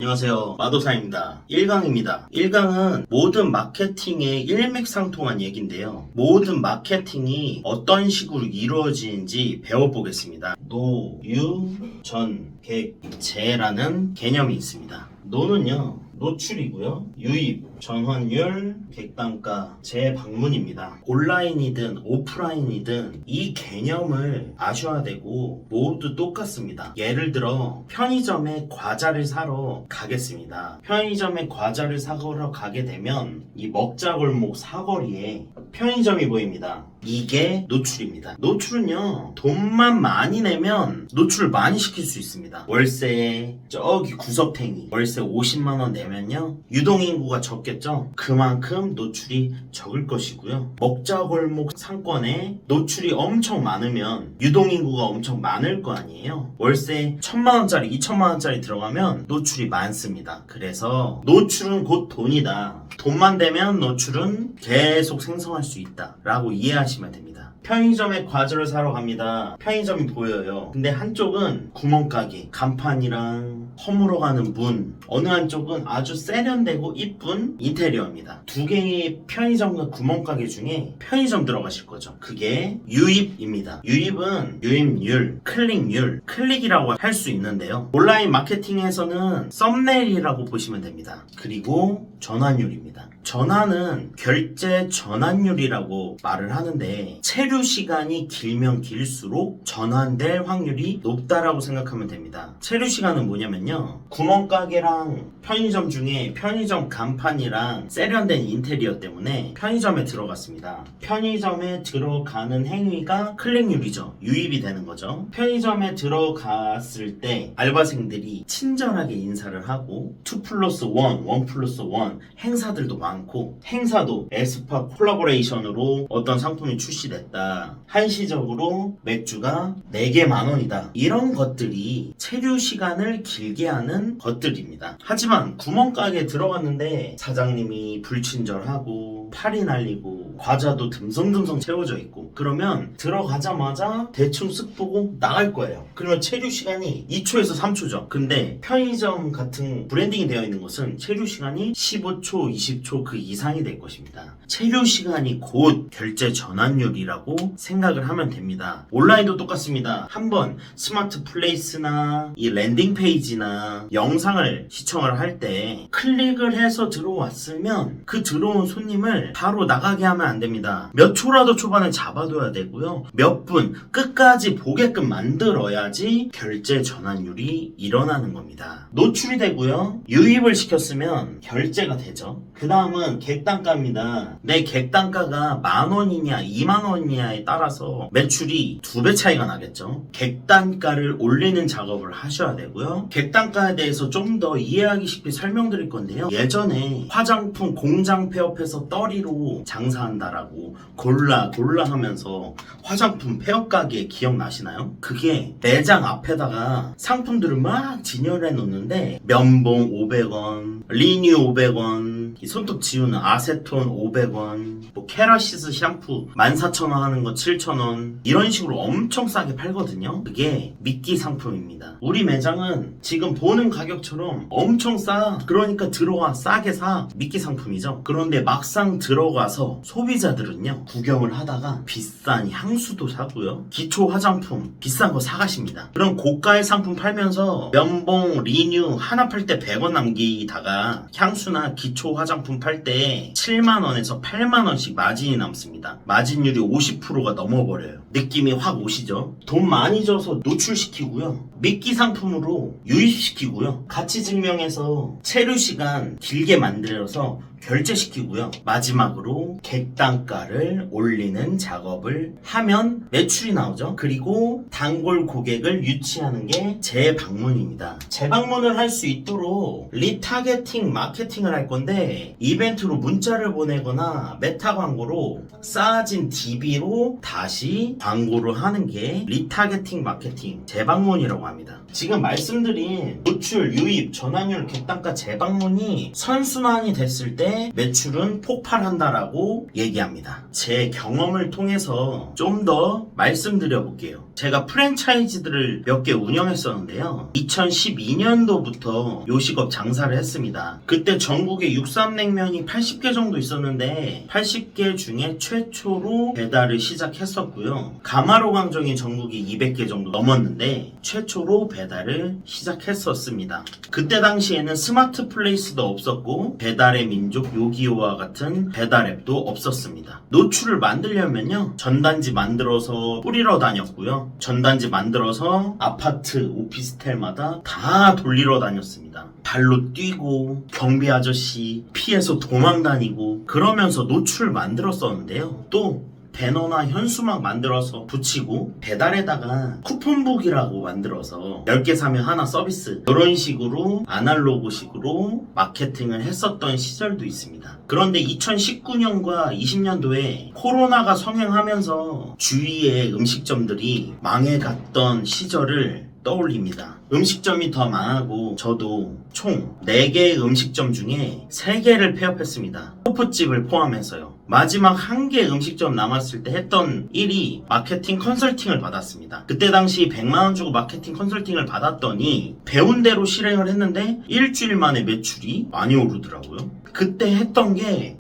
안녕하세요. 마도사입니다. 1강입니다. 1강은 모든 마케팅의 일맥상통한 얘기인데요. 모든 마케팅이 어떤 식으로 이루어지는지 배워보겠습니다. 노, 유, 전, 객, 재라는 개념이 있습니다. 노는요, 노출이고요. 유입, 전환율, 객단가, 재방문입니다. 온라인이든 오프라인이든 이 개념을 아셔야 되고 모두 똑같습니다. 예를 들어 편의점에 과자를 사러 가겠습니다. 편의점에 과자를 사러 가게 되면 이 먹자골목 사거리에 편의점이 보입니다. 이게 노출입니다. 노출은요, 돈만 많이 내면 노출을 많이 시킬 수 있습니다. 월세에 저기 구석탱이 월세 50만원 내면요, 유동인구가 적겠죠? 그만큼 노출이 적을 것이고요. 먹자골목 상권에 노출이 엄청 많으면 유동인구가 엄청 많을 거 아니에요? 월세 1000만원짜리 2000만원짜리 들어가면 노출이 많습니다. 그래서 노출은 곧 돈이다. 돈만 되면 노출은 계속 생성할 수 있다 라고 이해하시면 됩니다. 편의점에 과자를 사러 갑니다. 편의점이 보여요. 근데 한쪽은 구멍가게, 간판이랑 허물어가는 문, 어느 한쪽은 아주 세련되고 이쁜 인테리어입니다. 두 개의 편의점과 구멍가게 중에 편의점 들어가실 거죠. 그게 유입입니다. 유입은 유입률, 클릭률, 클릭이라고 할 수 있는데요. 온라인 마케팅에서는 썸네일이라고 보시면 됩니다. 그리고 전환율입니다. 전환은 결제 전환율이라고 말을 하는데 체류 시간이 길면 길수록 전환될 확률이 높다라고 생각하면 됩니다. 체류 시간은 뭐냐면요, 구멍가게랑 편의점 중에 편의점 간판이랑 세련된 인테리어 때문에 편의점에 들어갔습니다. 편의점에 들어가는 행위가 클릭률이죠. 유입이 되는 거죠. 편의점에 들어갔을 때 알바생들이 친절하게 인사를 하고 2+1, 1+1 행사들도 많고, 행사도 에스파 콜라보레이션으로 어떤 상품이 출시됐다, 한시적으로 맥주가 4개 만원이다, 이런 것들이 체류 시간을 길게 하는 것들입니다. 하지만 구멍가게에 들어갔는데 사장님이 불친절하고 팔이 날리고 과자도 듬성듬성 채워져 있고, 그러면 들어가자마자 대충 쓱 보고 나갈 거예요. 그러면 체류 시간이 2초에서 3초죠. 근데 편의점 같은 브랜딩이 되어 있는 것은 체류 시간이 15초, 20초 그 이상이 될 것입니다. 체류 시간이 곧 결제 전환율이라고 생각을 하면 됩니다. 온라인도 똑같습니다. 한번 스마트 플레이스나 이 랜딩 페이지나 영상을 시청을 할 때 클릭을 해서 들어왔으면 그 들어온 손님을 바로 나가게 하면 안 됩니다. 몇 초라도 초반에 잡아둬야 되고요. 몇 분 끝까지 보게끔 만들어야지 결제 전환율이 일어나는 겁니다. 노출이 되고요. 유입을 시켰으면 결제가 되죠. 그 다음은 객단가입니다. 내 객단가가 10,000원이냐 20,000원이냐에 따라서 매출이 2배 차이가 나겠죠. 객단가를 올리는 작업을 하셔야 되고요. 객단가에 대해서 좀 더 이해하기 쉽게 설명드릴 건데요. 예전에 화장품 공장 폐업해서 떨이로 장사한다라고 골라 하면서 화장품 폐업 가게 기억나시나요? 그게 매장 앞에다가 상품들을 막 진열해 놓는데 면봉 500원, 리뉴 500원, 손톱 지우는 아세톤 500원, 뭐 케라시스 샴푸 14,000원 하는 거 7,000원, 이런 식으로 엄청 싸게 팔거든요. 그게 미끼 상품입니다. 우리 매장은 지금 보는 가격처럼 엄청 싸. 그러니까 들어와 싸게 사. 미끼 상품이죠. 그런데 막상 들어가서 소비자들은요, 구경을 하다가 비싼 향수도 사고요, 기초 화장품 비싼 거 사가십니다. 그럼 고가의 상품 팔면서 면봉, 리뉴 하나 팔 때 100원 남기다가 향수나 기초 화장품 팔 때 7만원에서 8만원씩 마진이 남습니다. 마진율이 50%가 넘어버려요. 느낌이 확 오시죠? 돈 많이 줘서 노출시키고요, 미끼 상품으로 유입시키고요, 가치 증명해서 체류 시간 길게 만들어서 결제시키고요, 마지막으로 객단가를 올리는 작업을 하면 매출이 나오죠. 그리고 단골 고객을 유치하는 게 재방문입니다. 재방문을 할 수 있도록 리타겟팅 마케팅을 할 건데, 때 이벤트로 문자를 보내거나 메타 광고로 쌓아진 DB로 다시 광고를 하는 게 리타겟팅 마케팅 재방문이라고 합니다. 지금 말씀드린 노출, 유입, 전환율, 객단가 재방문이 선순환이 됐을 때 매출은 폭발한다라고 얘기합니다. 제 경험을 통해서 좀 더 말씀드려 볼게요. 제가 프랜차이즈들을 몇 개 운영했었는데요. 2012년도부터 요식업 장사를 했습니다. 그때 전국에 육삼냉면이 80개 정도 있었는데 80개 중에 최초로 배달을 시작했었고요. 가마로 강정이 전국에 200개 정도 넘었는데 최초로 배달을 시작했었습니다. 그때 당시에는 스마트 플레이스도 없었고 배달의 민족 요기요와 같은 배달 앱도 없었습니다. 노출을 만들려면요. 전단지 만들어서 뿌리러 다녔고요. 전단지 만들어서 아파트, 오피스텔마다 다 돌리러 다녔습니다. 발로 뛰고 경비 아저씨 피해서 도망 다니고 그러면서 노출을 만들었었는데요. 또 배너나 현수막 만들어서 붙이고 배달에다가 쿠폰북이라고 만들어서 10개 사면 하나 서비스 이런 식으로 아날로그식으로 마케팅을 했었던 시절도 있습니다. 그런데 2019년과 20년도에 코로나가 성행하면서 주위의 음식점들이 망해갔던 시절을 떠올립니다. 음식점이 더 망하고 저도 총 4개의 음식점 중에 3개를 폐업했습니다. 호프집을 포함해서요. 마지막 1개 음식점 남았을 때 했던 일이 마케팅 컨설팅을 받았습니다. 그때 당시 100만원 주고 마케팅 컨설팅을 받았더니 배운 대로 실행을 했는데 일주일 만에 매출이 많이 오르더라고요. 그때 했던 게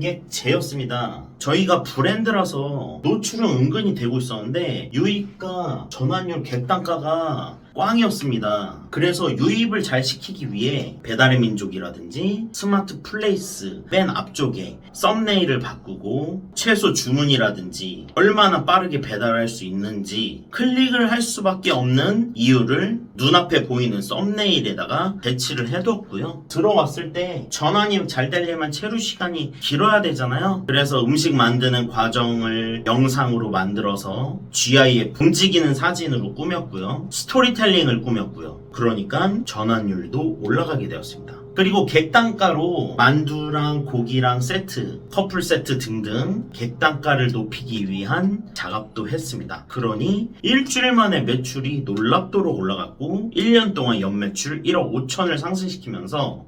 노유전객제였습니다. 저희가 브랜드라서 노출은 은근히 되고 있었는데 유입과 전환율 객단가가 꽝이었습니다. 그래서 유입을 잘 시키기 위해 배달의 민족이라든지 스마트 플레이스 맨 앞쪽에 썸네일을 바꾸고 최소 주문이라든지 얼마나 빠르게 배달할 수 있는지 클릭을 할 수밖에 없는 이유를 눈앞에 보이는 썸네일에다가 배치를 해뒀고요. 들어왔을 때 전환이 잘 되려면 체류 시간이 길어야 되잖아요. 그래서 음식 만드는 과정을 영상으로 만들어서 GIF 움직이는 사진으로 꾸몄고요. 스토리텔링을 꾸몄고요. 그러니까 전환율도 올라가게 되었습니다. 그리고 객단가로 만두랑 고기랑 세트, 커플 세트 등등 객단가를 높이기 위한 작업도 했습니다. 그러니 일주일 만에 매출이 놀랍도록 올라갔고 1년 동안 연매출 1억 5천을 상승시키면서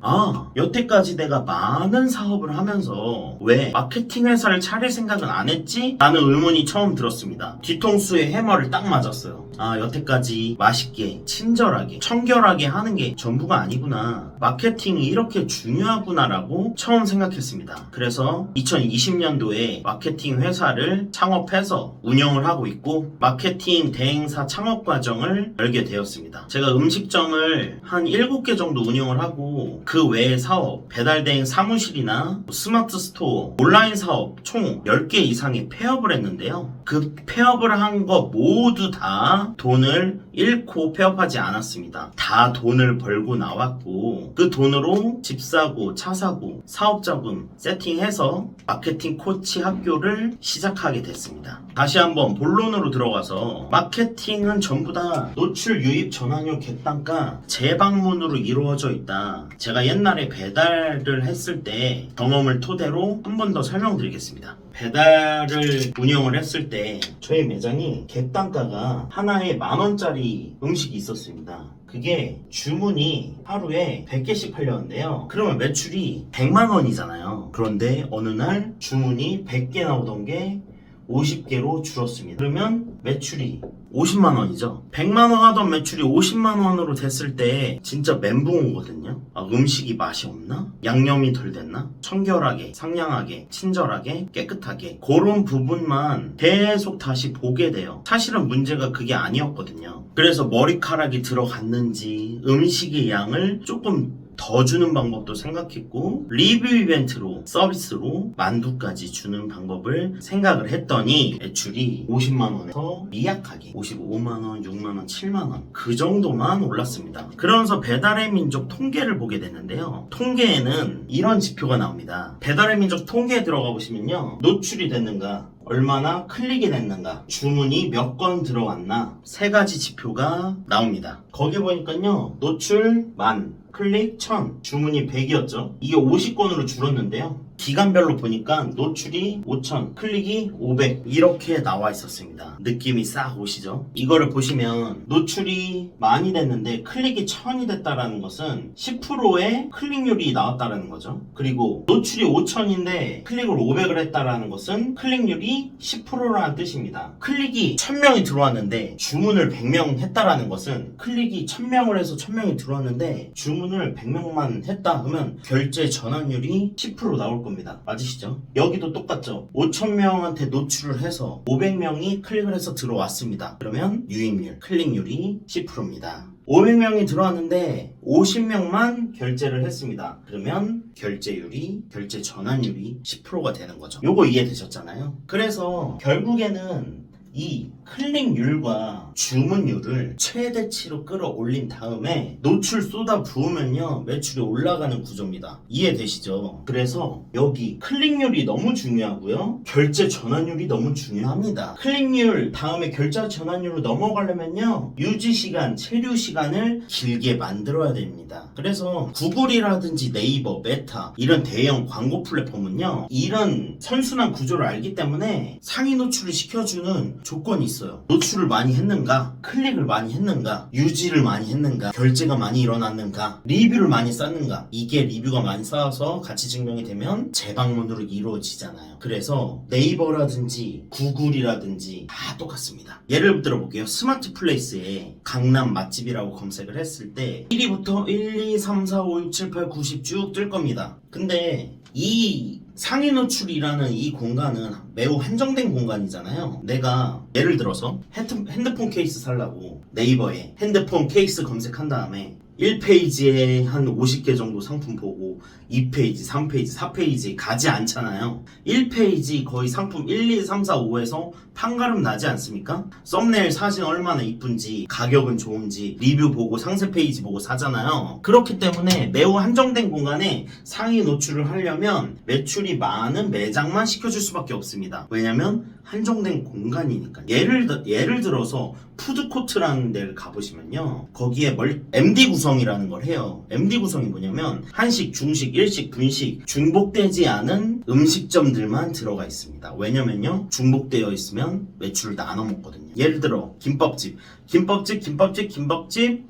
여태까지 내가 많은 사업을 하면서 왜 마케팅 회사를 차릴 생각은 안 했지? 라는 의문이 처음 들었습니다. 뒤통수에 해머를 딱 맞았어요. 여태까지 맛있게, 친절하게, 청결하게 하는 게 전부가 아니구나. 마케팅이 이렇게 중요하구나라고 처음 생각했습니다. 그래서 2020년도에 마케팅 회사를 창업해서 운영을 하고 있고 마케팅 대행사 창업 과정을 열게 되었습니다. 제가 음식점을 한 7개 정도 운영을 하고 그 외의 사업, 배달대행 사무실이나 스마트 스토어, 온라인 사업 총 10개 이상의 폐업을 했는데요. 그 폐업을 한 거 모두 다 돈을 잃고 폐업하지 않았습니다. 다 돈을 벌고 나왔고 그 돈으로 집 사고 차 사고 사업자금 세팅해서 마케팅 코치 학교를 시작하게 됐습니다. 다시 한번 본론으로 들어가서 마케팅은 전부 다 노출, 유입, 전환율, 객단가 재방문으로 이루어져 있다. 제가 옛날에 배달을 했을 때 경험을 토대로 한 번 더 설명드리겠습니다. 배달을 운영을 했을 때 저희 매장이 객단가가 하나에 10,000원짜리 음식이 있었습니다. 그게 주문이 하루에 100개씩 팔렸는데요. 그러면 매출이 100만원이잖아요. 그런데 어느 날 주문이 100개 나오던 게 50개로 줄었습니다. 그러면 매출이 50만원이죠. 100만원 하던 매출이 50만원으로 됐을 때 진짜 멘붕 오거든요. 음식이 맛이 없나? 양념이 덜 됐나? 청결하게, 상냥하게, 친절하게, 깨끗하게 그런 부분만 계속 다시 보게 돼요. 사실은 문제가 그게 아니었거든요. 그래서 머리카락이 들어갔는지 음식의 양을 조금 더 주는 방법도 생각했고 리뷰 이벤트로 서비스로 만두까지 주는 방법을 생각을 했더니 매출이 50만원에서 미약하게 55만원, 6만원, 7만원 그 정도만 올랐습니다. 그러면서 배달의 민족 통계를 보게 됐는데요. 통계에는 이런 지표가 나옵니다. 배달의 민족 통계에 들어가 보시면요. 노출이 됐는가, 얼마나 클릭이 됐는가, 주문이 몇 건 들어왔나 3가지 지표가 나옵니다. 거기 보니까요. 노출 만, 클릭 1000, 주문이 100이었죠. 이게 50건으로 줄었는데요. 기간별로 보니까 노출이 5000, 클릭이 500 이렇게 나와 있었습니다. 느낌이 싹 오시죠? 이거를 보시면 노출이 많이 됐는데 클릭이 1000이 됐다라는 것은 10%의 클릭률이 나왔다라는 거죠. 그리고 노출이 5000인데 클릭을 500을 했다라는 것은 클릭률이 10%라는 뜻입니다. 클릭이 1000명이 들어왔는데 주문을 100명 했다라는 것은 클릭이 1000명을 해서 1000명이 들어왔는데 주문을 100명만 했다 그러면 결제 전환율이 10% 나올 겁니다. 맞으시죠? 여기도 똑같죠. 5000명한테 노출을 해서 500명이 클릭을 해서 들어왔습니다. 그러면 유입률, 클릭률이 10%입니다. 500명이 들어왔는데 50명만 결제를 했습니다. 그러면 결제율이, 결제 전환율이 10%가 되는 거죠. 요거 이해되셨잖아요? 그래서 결국에는 이 클릭률과 주문율을 최대치로 끌어올린 다음에 노출 쏟아 부으면요 매출이 올라가는 구조입니다. 이해되시죠? 그래서 여기 클릭률이 너무 중요하고요 결제 전환율이 너무 중요합니다. 클릭률 다음에 결제 전환율로 넘어가려면요 유지시간, 체류시간을 길게 만들어야 됩니다. 그래서 구글이라든지 네이버, 메타 이런 대형 광고 플랫폼은요 이런 선순환 구조를 알기 때문에 상위 노출을 시켜주는 조건이 있어요. 노출을 많이 했는가, 클릭을 많이 했는가, 유지를 많이 했는가, 결제가 많이 일어났는가, 리뷰를 많이 쌓는가. 이게 리뷰가 많이 쌓여서 가치 증명이 되면 재방문으로 이루어지잖아요. 그래서 네이버라든지 구글이라든지 다 똑같습니다. 예를 들어 볼게요. 스마트 플레이스에 강남 맛집이라고 검색을 했을 때 1위부터 1, 2, 3, 4, 5, 6, 7, 8, 90 쭉 뜰 겁니다. 근데 이 상위 노출이라는 이 공간은 매우 한정된 공간이잖아요. 내가 예를 들어서 핸드폰 케이스 살라고 네이버에 핸드폰 케이스 검색한 다음에 1페이지에 한 50개 정도 상품 보고 2페이지, 3페이지, 4페이지 가지 않잖아요. 1페이지 거의 상품 1, 2, 3, 4, 5에서 판가름 나지 않습니까? 썸네일 사진 얼마나 이쁜지, 가격은 좋은지, 리뷰 보고 상세 페이지 보고 사잖아요. 그렇기 때문에 매우 한정된 공간에 상위 노출을 하려면 매출이 많은 매장만 시켜줄 수밖에 없습니다. 왜냐면 한정된 공간이니까. 예를 들어서 푸드코트라는 데를 가보시면요 거기에 MD 구성이라는 걸 해요. MD 구성이 뭐냐면 한식, 중식, 일식, 분식 중복되지 않은 음식점들만 들어가 있습니다. 왜냐면요 중복되어 있으면 매출을 나눠 먹거든요. 예를 들어 김밥집,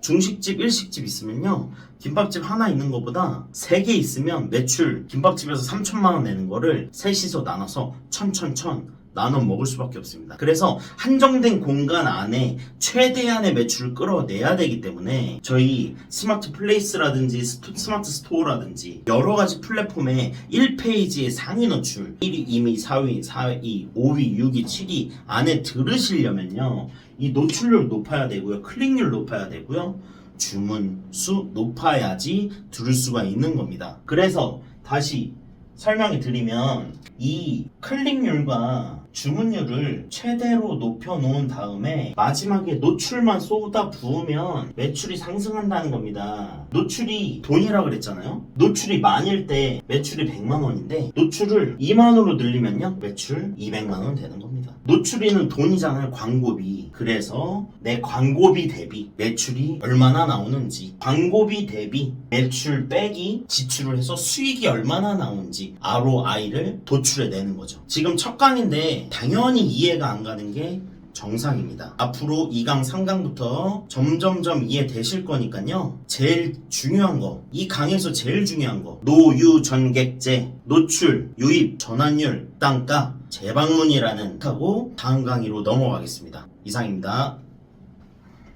중식집, 일식집 있으면요 김밥집 하나 있는 것보다 3개 있으면 매출 김밥집에서 3천만 원 내는 거를 셋이서 나눠서 1000 나눠 먹을 수밖에 없습니다. 그래서 한정된 공간 안에 최대한의 매출을 끌어내야 되기 때문에 저희 스마트 플레이스라든지 스마트 스토어라든지 여러 가지 플랫폼에 1페이지의 상위 노출 1위, 2위, 4위, 4위, 5위, 6위, 7위 안에 들으시려면요 이 노출률 높아야 되고요 클릭률 높아야 되고요 주문 수 높아야지 들을 수가 있는 겁니다. 그래서 다시 설명해 드리면 이 클릭률과 주문율을 최대로 높여 놓은 다음에 마지막에 노출만 쏟아 부으면 매출이 상승한다는 겁니다. 노출이 돈이라 그랬잖아요. 노출이 만일 때 매출이 100만원인데 노출을 2만원으로 늘리면요 매출 200만원 되는 겁니다. 노출이는 돈이잖아요. 광고비. 그래서 내 광고비 대비 매출이 얼마나 나오는지, 광고비 대비 매출 빼기 지출을 해서 수익이 얼마나 나오는지 ROI를 도출해 내는 거죠. 지금 첫 강인데 당연히 이해가 안 가는 게 정상입니다. 앞으로 2강, 3강부터 점점점 이해되실 거니까요. 제일 중요한 거, 이 강에서 제일 중요한 거, 노유전객제, 노출, 유입, 전환율, 단가, 재방문이라는 하고 다음 강의로 넘어가겠습니다. 이상입니다.